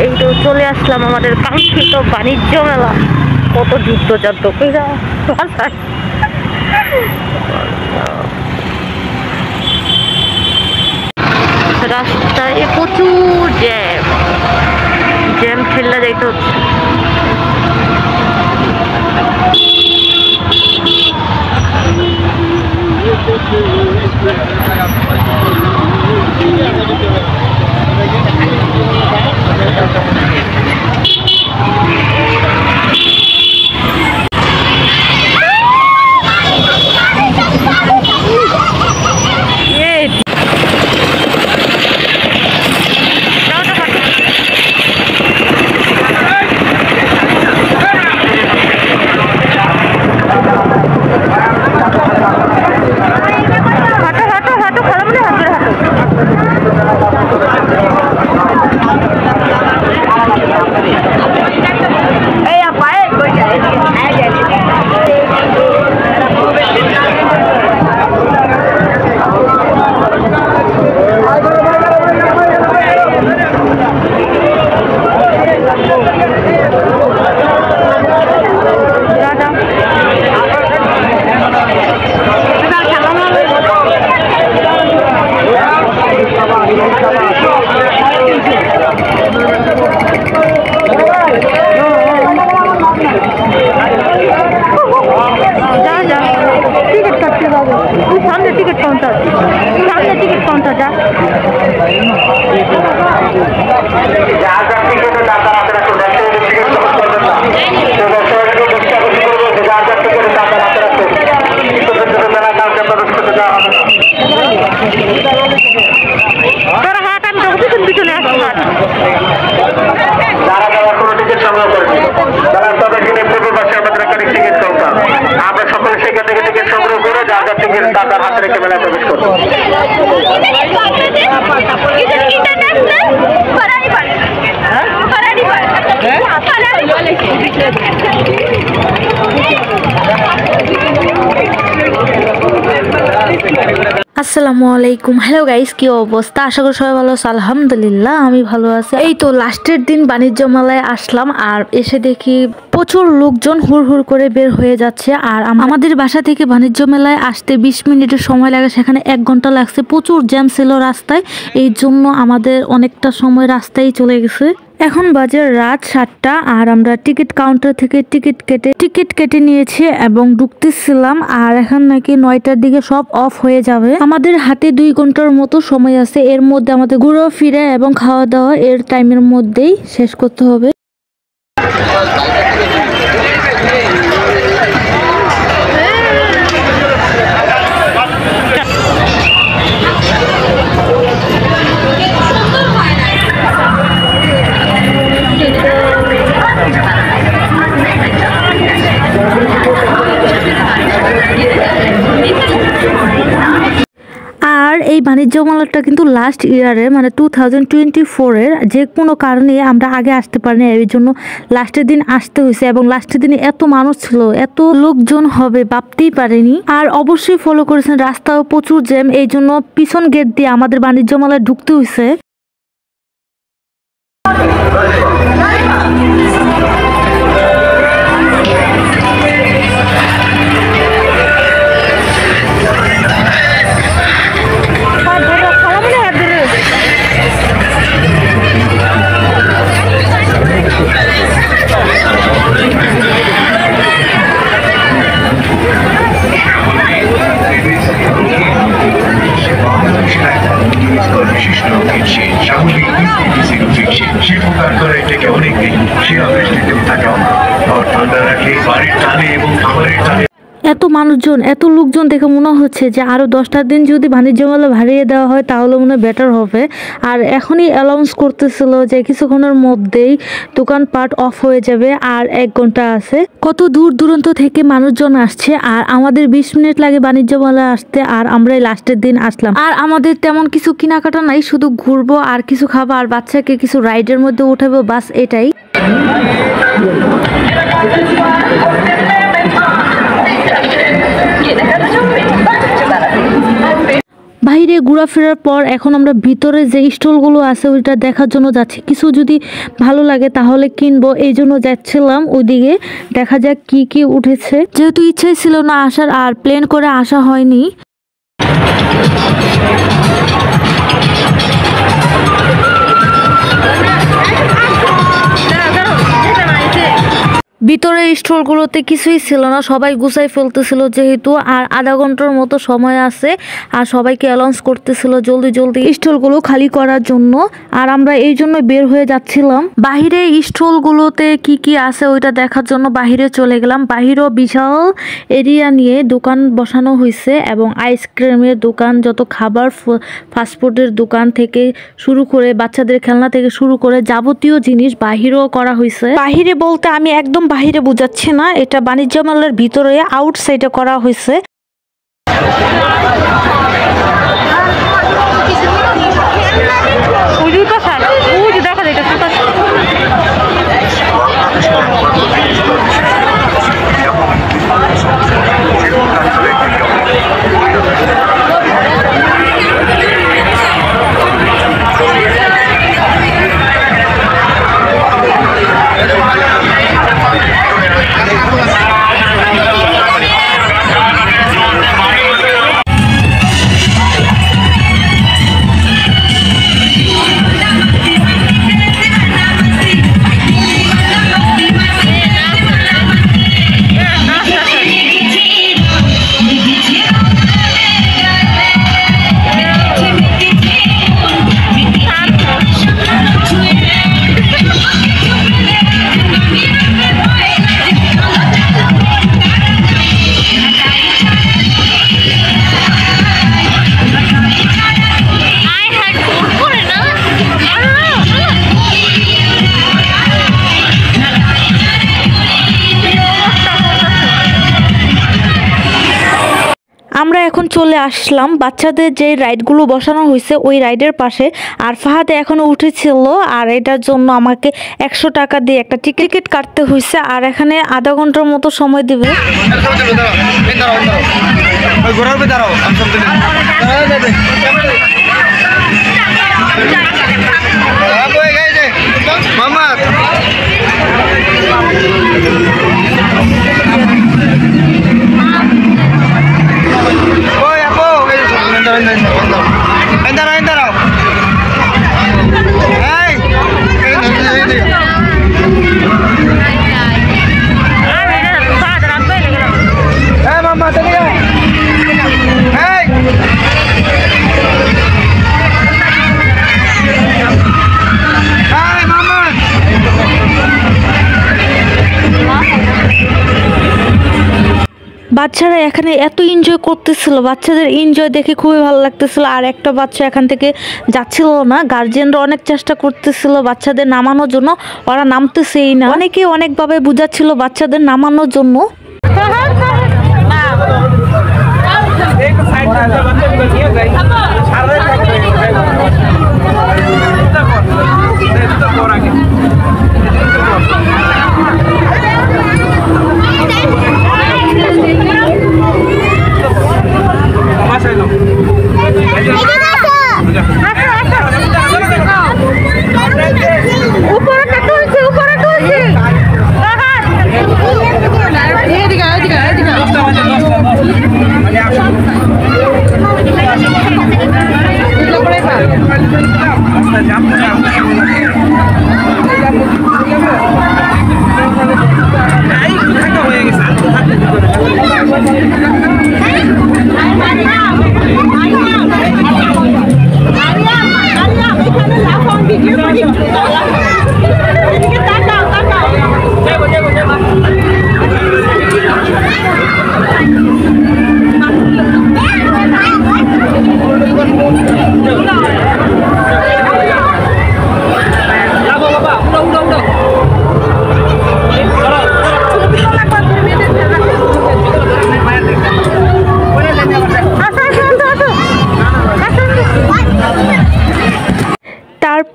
এই তো চলে আসলাম আমাদের কাঙ্ক্ষিত বাণিজ্য মেলা। কত যুদ্ধযাত্র রাস্তায় প্রচুর জ্যাম ঠেলা যাইতে হচ্ছে। टिकट काउंटर जा টাকার হাতে রেখে মেলায় প্রবেশ করবো। আসসালামু আলাইকুম। হ্যালো গাইস, কি অবস্থা? আশা করি সবাই ভালো আছে। আলহামদুলিল্লাহ আমি ভালো আছি। এই তো লাস্টের দিন বাণিজ্য মেলায় আসলাম আর এসে দেখি প্রচুর লোকজন হুড় করে বের হয়ে যাচ্ছে। আর আমাদের বাসা থেকে বাণিজ্য মেলায় আসতে 20 মিনিটের সময় লাগে, সেখানে 1 ঘন্টা লাগছে। প্রচুর জ্যাম ছিল রাস্তায়, এই জন্য আমাদের অনেকটা সময় রাস্তায় চলে গেছে। এখন বাজে রাত 7টা আর আমরা টিকিট কাউন্টার থেকে টিকিট কেটে নিয়েছি এবং ঢুকতেছিলাম। আর এখন নাকি 9টার দিকে সব অফ হয়ে যাবে। আমাদের হাতে 2 ঘন্টার মতো সময় আছে, এর মধ্যে আমাদের ঘুরে ফিরে এবং খাওয়া দাওয়া এর টাইমের মধ্যেই শেষ করতে হবে। আর এই বাণিজ্য মেলাটা কিন্তু লাস্ট ইয়ারের, মানে 2024-এর। যে কোনো কারণে আমরা আগে আসতে পারিনি, এই জন্য লাস্টের দিন আসতে হয়েছে। এবং লাস্টের দিনে এত মানুষ ছিল, এত লোকজন হবে ভাবতেই পারিনি। আর অবশ্যই ফলো করেছেন, রাস্তাও প্রচুর জ্যাম, এই জন্য পিছন গেট দিয়ে আমাদের বাণিজ্য মেলায় ঢুকতে হয়েছে। এত মানুষজন, এত লোকজন দেখে মনে হচ্ছে যে আরো 10টা দিন যদি বাণিজ্য মেলা বাড়িয়ে দেওয়া হয় তাহলে মনে হয় বেটার হবে। আর এখনই অ্যানাউন্স করতেছিল যে কিছুক্ষণের মধ্যেই দোকানপাট অফ হয়ে যাবে আর 1 ঘন্টা আছে। কত দূর দূরান্ত থেকে মানুষজন আসছে আর আমাদের 20 মিনিট লাগে বাণিজ্য মেলা আসতে। আর আমরাই লাস্টের দিন আসলাম। আর আমাদের তেমন কিছু কেনাকাটা নাই, শুধু ঘুরবো আর কিছু খাবো আর বাচ্চাকে কিছু রাইডের মধ্যে উঠাবো, বাস এটাই। বাইরে ঘোরাফেরার পর এখন আমরা ভিতরে যে স্টলগুলো আছে ওইটা দেখার জন্য যাচ্ছি। কিছু যদি ভালো লাগে তাহলে কিনবো, এই জন্য যাচ্ছিলাম ওইদিকে। দেখা যাক কি কি উঠেছে। যেহেতু ইচ্ছাই ছিল না আসার, আর প্লেন করে আসা হয়নি। ভিতরে স্টলগুলোতে কিছুই ছিল না, সবাই গুছাই ফেলতেছিল যেহেতু, আর আধা ঘন্টার মতো সময় আছে, আর সবাইকে অ্যানাউন্স করতেছিল জলদি জলদি স্টলগুলো খালি করার জন্য। আর আমরা এই জন্য বের হয়ে যাচ্ছিলাম। বাহিরে স্টলগুলোতে কি কি আছে ওইটা দেখার জন্য বাহিরে চলে গেলাম। বাহিরেও বিশাল এরিয়া নিয়ে দোকান বসানো হয়েছে, এবং আইসক্রিমের দোকান, যত খাবার ফাস্টফুডের দোকান থেকে শুরু করে বাচ্চাদের খেলনা থেকে শুরু করে যাবতীয় জিনিস বাহিরেও করা হয়েছে। বাহিরে বলতে আমি একদম বাহিরে বুঝাচ্ছি না, এটা বাণিজ্য মেলার ভিতরে আউটসাইডে করা হয়েছে। আমরা এখন চলে আসলাম বাচ্চাদের যে রাইডগুলো বসানো হয়েছে ওই রাইডের পাশে। আর ফাহাদে এখনো উঠেছিল, আর এটার জন্য আমাকে 100 টাকা দিয়ে একটা টিকিট কাটতে হয়েছে। আর এখানে আধা ঘন্টার মতো সময় দিবে। বাচ্চারা এখানে এত এনজয় করতেছিল, বাচ্চাদের এনজয় দেখে খুবই ভালো লাগতেছিল। আর একটা বাচ্চা এখান থেকে যাচ্ছিল না, গার্জিয়ানরা অনেক চেষ্টা করতেছিল বাচ্চাদের নামানোর জন্য, ওরা নামতেছেই না। অনেকে অনেকভাবে বুঝাচ্ছিল বাচ্চাদের নামানোর জন্য।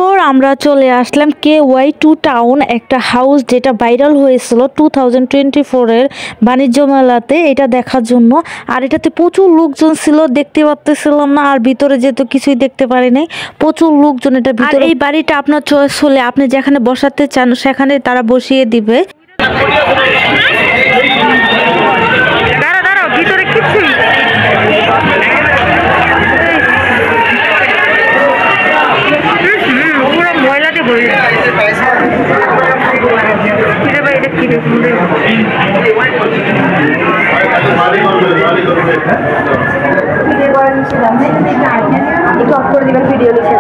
এরপর আমরা চলে আসলাম KY2 টাউন, একটা হাউস যেটা ভাইরাল হয়েছিল 2024-এর বাণিজ্য মেলাতে, এটা দেখার জন্য। আর এটাতে প্রচুর লোকজন ছিল, দেখতে পাচ্ছিলাম না, আর ভিতরে যেহেতু কিছুই দেখতে পারি নাই, প্রচুর লোকজন এটা ভিতরে। এই বাড়িটা আপনার চয়েস হলে আপনি যেখানে বসাতে চান সেখানে তারা বসিয়ে দিবে। ভিতরে কিছুই পুরো ময়লাতে ভরে ভিডিও লিখে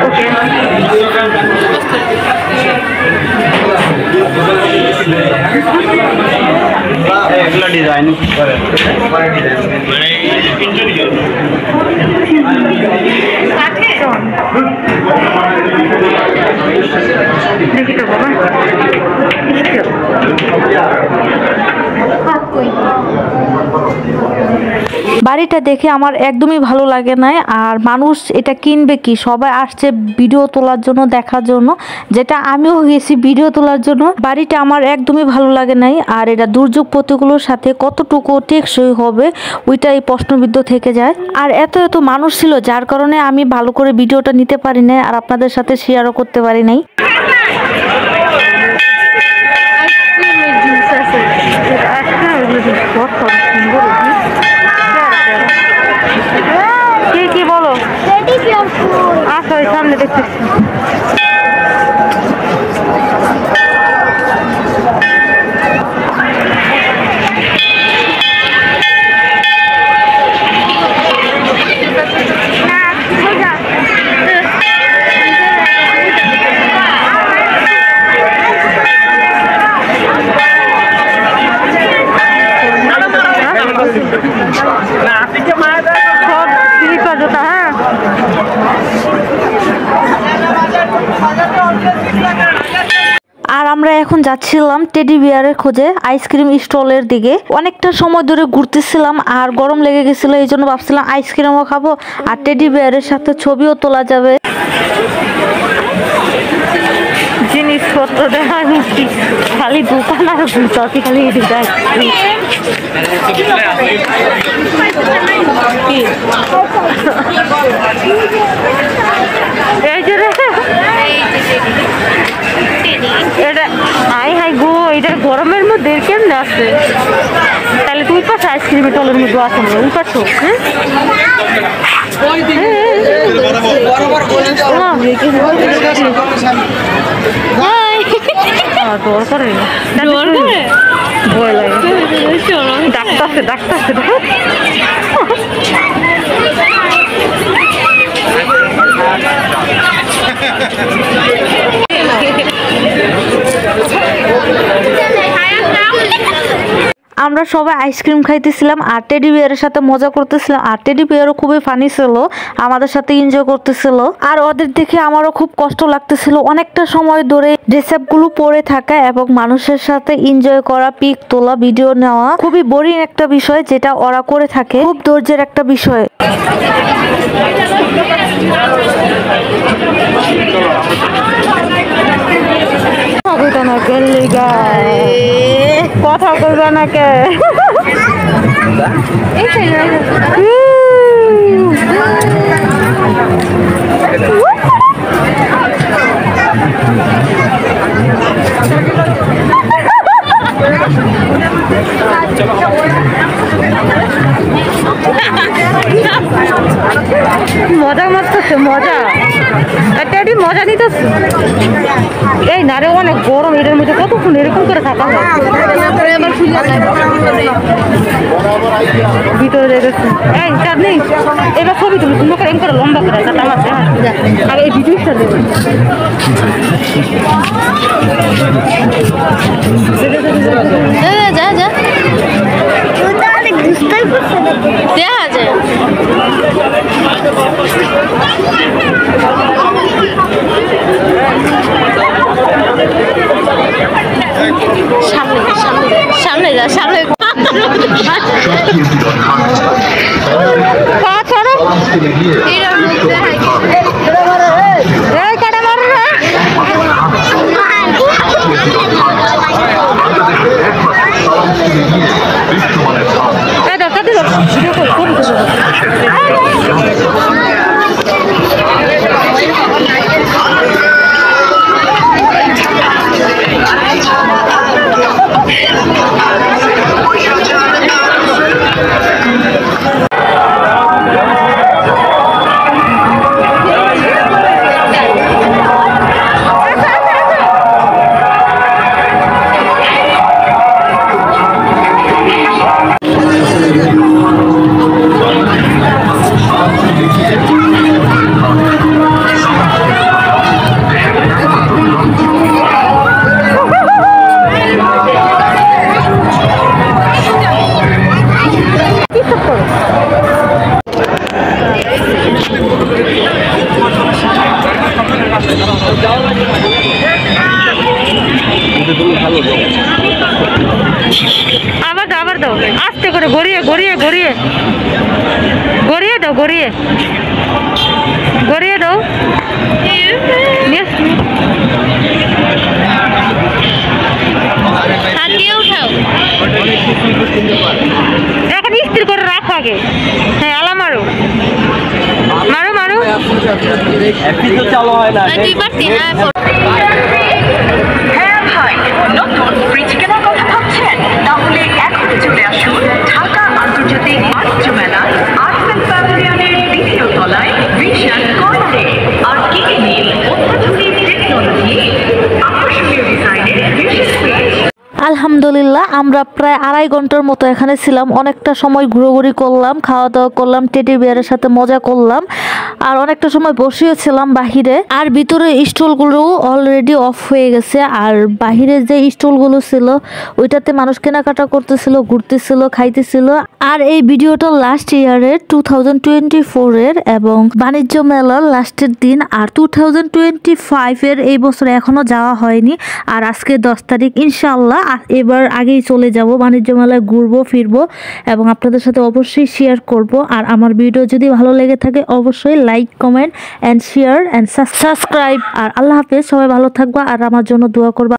ওকে। ডিজাইন দেখি তো বাবা, বাড়িটা দেখে আমার একদমই ভালো লাগে নাই। আর মানুষ এটা কিনবে কি, সবাই আসছে ভিডিও তোলার জন্য, দেখার জন্য, যেটা আমিও গেছি ভিডিও তোলার জন্য। বাড়িটা আমার একদমই ভালো লাগে নাই। আর এটা দুর্যোগ প্রতিকূলের সাথে কতটুকু টেকসই হবে ওইটাই প্রশ্নবিদ্ধ থেকে যায়। আর এত এত মানুষ ছিল যার কারণে আমি ভালো করে ভিডিওটা নিতে পারি নাই আর আপনাদের সাথে শেয়ারও করতে পারি নাই। কি বলো? আচ্ছা ওই সামনে দেখতেছি। আর আমরা এখন যাচ্ছিলাম টেডি বিয়ারের খোঁজে আইসক্রিম স্টলের দিকে। অনেকটা সময় ধরে ঘুরতেছিলাম আর গরম লেগে গেছিল, এই জন্য ভাবছিলাম আইসক্রিমও খাবো আর টেডি বিয়ারের সাথে ছবিও তোলা যাবে। জিনিসপত্র দেখা যাচ্ছে খালি দোকান আর ঘুরতে খালি এই যে এটা হাই হাই গো, এটা গরমের মধ্যে কেমনে আছে? তাহলে তুই পাশে আইসক্রিমের টলের মধ্যে আছে না, ওই পাচ্ছ দরকারে ভয় লাগে, ডাক্তারছে ডাক্তারছে আমরা সবাই আইসক্রিম খাইতেছিলাম আর টেডি বিয়ারের সাথে মজা করতেছিলাম। আর টেডি বিয়ারও খুবই ফানি ছিল, আমাদের সাথে এনজয় করতেছিল। আর ওদের দেখে আমারও খুব কষ্ট লাগতেছিল, অনেকটা সময় ধরে ড্রেস আপ গুলো পরে থাকা এবং মানুষের সাথে এনজয় করা, পিক তোলা, ভিডিও নেওয়া খুবই বোরিং একটা বিষয়, যেটা ওরা করে থাকে। খুব ধৈর্যের একটা বিষয়। কথা কইবা না কে? মজা মারতেছে, মজা টেডি মজা নিতেছে। এই না রে, অনেক গরম, এটার মধ্যে কতক্ষণ এরকম করে থাকা হয়। ভিতরে দেখেছি এই চাঁদনি, এবার ছবি তুলি সুন্দর করে এম করে লম্বা করে আমার আর এই ভিডিওটা দেবে। যা যা দেখা যায় সামনে সামনে সামনে যা সামনে কাটা মার আবার দাও আস্তে করে গড়িয়ে গড়িয়ে গড়িয়ে গড়িয়ে দাও গড়িয়ে গড়িয়ে দাও এখন স্থির করে রাখো আগে। হ্যাঁ আলা মারো মারো মারো। চালু হয় না। হ্যাঁ ভাই, নতুন ফ্রিজ কেনার কথা ভাবছেন? তাহলে এখনই চলে আসুন ঢাকা আন্তর্জাতিক বাণিজ্য মেলা আর্টস প্যাভিলিয়নের দ্বিতীয় তলায় ভিশন কর্নারে। আর কিনে নিন অত্যাধুনিক টেকনোলজি, আকর্ষণীয় ডিজাইনের ভিশন ফ্রিজ। আলহামদুলিল্লাহ আমরা প্রায় 2.5 ঘন্টার মতো এখানে ছিলাম। অনেকটা সময় ঘুরোঘুরি করলাম, খাওয়া দাওয়া করলাম, টেডি বিয়ারের সাথে মজা করলাম, আর অনেকটা সময় বসেও ছিলাম বাহিরে। আর ভিতরে স্টলগুলো অলরেডি অফ হয়ে গেছে, আর বাহিরে যে স্টলগুলো ছিল ওইটাতে মানুষ কেনাকাটা করতেছিল, ঘুরতেছিল, খাইতেছিল। আর এই ভিডিওটা লাস্ট ইয়ারের 2024-এর এবং বাণিজ্য মেলার লাস্টের দিন। আর 2025-এর এই বছর এখনো যাওয়া হয়নি। আর আজকে 10 তারিখ, ইনশাআল্লাহ এবার আগেই চলে যাব, বাণিজ্য মেলায় ঘুরবো ফিরবো এবং আপনাদের সাথে অবশ্যই শেয়ার করব। আর আমার ভিডিও যদি ভালো লেগে থাকে অবশ্যই like, comment and share and subscribe. আর আল্লাহ হাফেজ, সবাই ভালো থাকবা আর আমার জন্য দোয়া করবা।